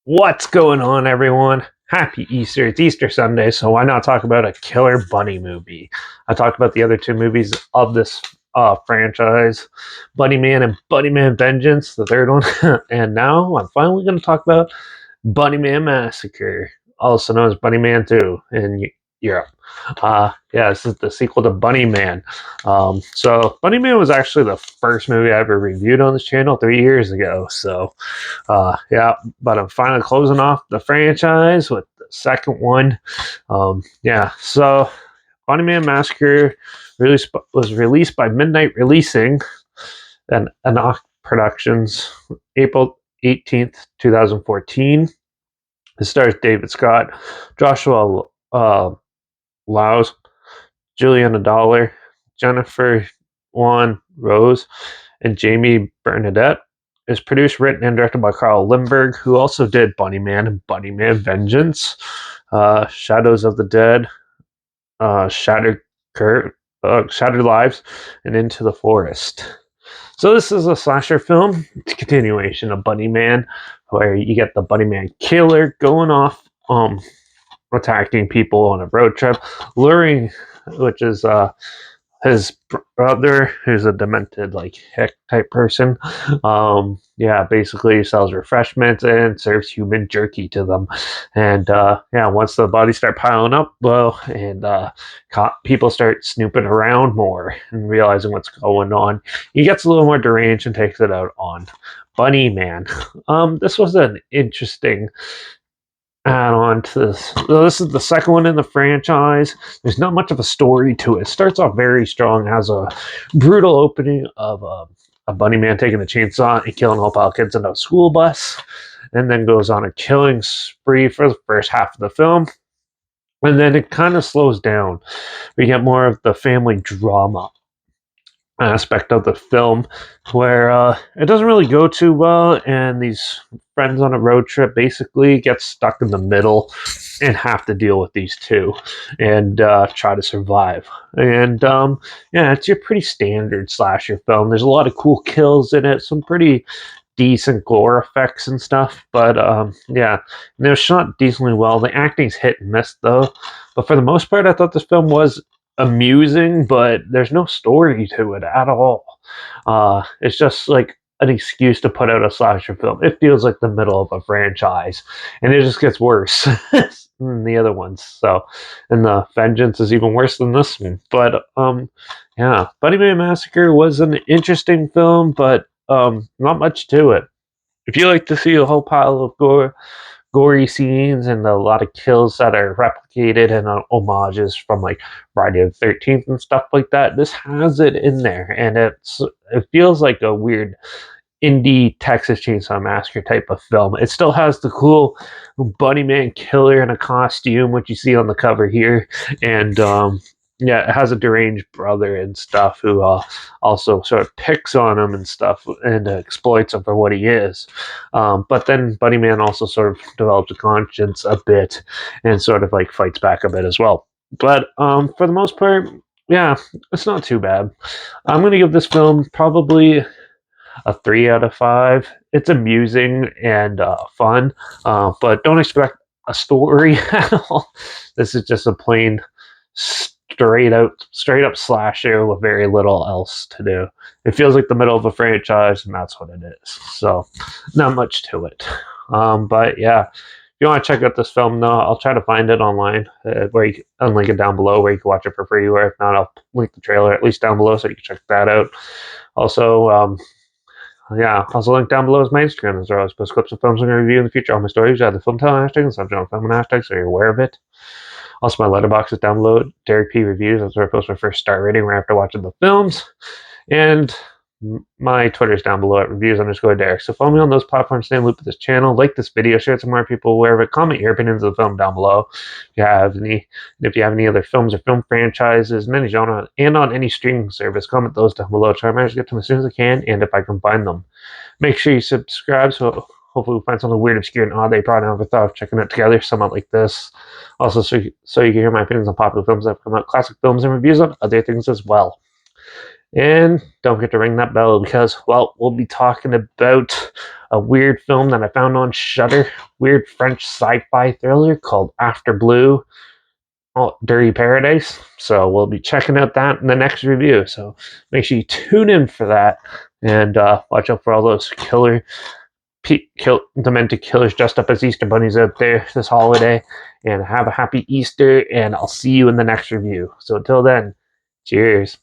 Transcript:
What's going on, everyone? Happy Easter. It's Easter Sunday, so why not talk about a killer bunny movie? I talked about the other two movies of this franchise, Bunnyman and Bunnyman Vengeance, the third one. And now I'm finally going to talk about Bunnyman Massacre, also known as Bunnyman 2 in Europe. Yeah, this is the sequel to Bunnyman. So Bunnyman was actually the first movie I ever reviewed on this channel 3 years ago. So yeah, but I'm finally closing off the franchise with the second one. Yeah, so Bunnyman Massacre was released by Midnight Releasing and Anok Productions, April 18th, 2014. It stars David Scott, Joshua Laus, Juliana Dollar, Jennifer Wan Rose, and Jamie Bernadette. Is produced, written, and directed by Carl Lindbergh, who also did Bunnyman and Bunnyman Vengeance, Shadows of the Dead, Shattered Shattered Lives, and Into the Forest. So this is a slasher film. It's a continuation of Bunnyman, where you get the Bunnyman killer going off, attacking people on a road trip, luring, which is his brother, who's a demented like hick type person. Yeah, basically sells refreshments and serves human jerky to them. And yeah, once the bodies start piling up, well, and people start snooping around more and realizing what's going on, he gets a little more deranged and takes it out on Bunnyman. This was an interesting add on to this. So this is the second one in the franchise. There's not much of a story to it. It starts off very strong, has a brutal opening of a bunny man taking a chainsaw and killing a whole pile of kids in a school bus, and then goes on a killing spree for the first half of the film. And then it kind of slows down. We get more of the family drama aspect of the film where it doesn't really go too well, and these friends on a road trip basically get stuck in the middle and have to deal with these two and try to survive. And yeah, it's your pretty standard slasher film. There's a lot of cool kills in it, some pretty decent gore effects and stuff, but yeah, they're shot decently well. The acting's hit and miss though, but for the most part I thought this film was amusing, but there's no story to it at all. It's just like an excuse to put out a slasher film. It feels like the middle of a franchise, and it just gets worse than the other ones. So, and the Vengeance is even worse than this one. But yeah, Bunnyman Massacre was an interesting film, but not much to it. If you like to see a whole pile of gory scenes and a lot of kills that are replicated and homages from like Friday the 13th and stuff like that, this has it in there, and it feels like a weird indie Texas Chainsaw Massacre type of film. It still has the cool Bunnyman killer in a costume, which you see on the cover here, and yeah, it has a deranged brother and stuff who also sort of picks on him and stuff and exploits him for what he is. But then Bunnyman also sort of develops a conscience a bit and sort of like fights back a bit as well. But for the most part, yeah, it's not too bad. I'm going to give this film probably a 3 out of 5. It's amusing and fun, but don't expect a story at all. This is just a plain straight up slasher with very little else to do. It feels like the middle of a franchise, and that's what it is. So, not much to it. But yeah, if you want to check out this film, though, I'll try to find it online. I'll link it down below where you can watch it for free. Or if not, I'll link the trailer at least down below so you can check that out. Also, yeah, also link down below is my Instagram as well. I post clips of films I'm going to review in the future. All my stories are the film telling hashtag and subject film hashtag, so you're aware of it. Also, my Letterbox is down below. Derek P Reviews. That's where I post my first star rating right after watching the films. And my Twitter is down below at reviews_Derek. So follow me on those platforms. Stay in loop with this channel. Like this video. Share it to more people aware of it. Comment your opinions of the film down below. If you have any other films or film franchises in any genre and on any streaming service, comment those down below. Try my best to get to them as soon as I can, and if I can find them. Make sure you subscribe so hopefully we'll find something weird, obscure, and odd that you probably never thought of checking it together, somewhat like this. Also, so you can hear my opinions on popular films that have come out, classic films, and reviews on other things as well. And don't forget to ring that bell because, well, we'll be talking about a weird film that I found on Shudder, weird French sci-fi thriller called After Blue, Dirty Paradise. So we'll be checking out that in the next review. So make sure you tune in for that and watch out for all those demented killers dressed up as Easter bunnies out there this holiday. And have a happy Easter, and I'll see you in the next review. So until then, cheers.